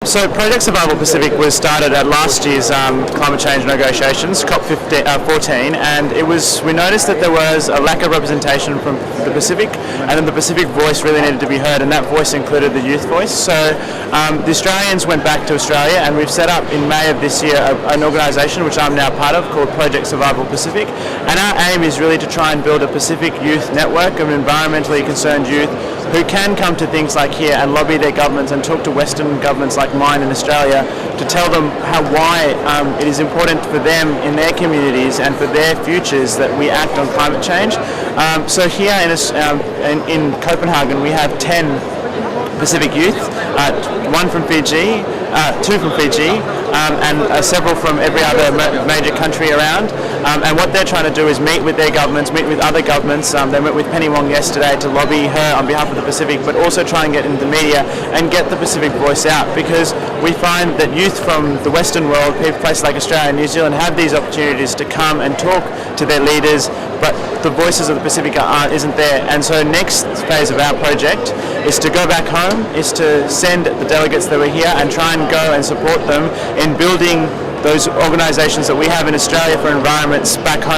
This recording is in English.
So Project Survival Pacific was started at last year's climate change negotiations, COP14, and we noticed that there was a lack of representation from the Pacific, and then the Pacific voice really needed to be heard, and that voice included the youth voice. So the Australians went back to Australia, and we've set up in May of this year an organisation which I'm now part of called Project Survival Pacific, and our aim is really to try and build a Pacific youth network of environmentally concerned youth who can come to things like here and lobby their governments and talk to Western governments like mine in Australia to tell them why it is important for them in their communities and for their futures that we act on climate change. So here in Copenhagen we have 10 Pacific youth, one from Fiji, two from Fiji, and several from every other major country around. And what they're trying to do is meet with their governments, meet with other governments. They met with Penny Wong yesterday to lobby her on behalf of the Pacific, but also try and get into the media and get the Pacific voice out, because we find that youth from the Western world, places like Australia and New Zealand, have these opportunities to come and talk to their leaders, but the voices of the Pacific isn't there. And so next phase of our project is to go back home, is to send the delegates that were here and try and go and support them in building those organisations that we have in Australia for environments back home.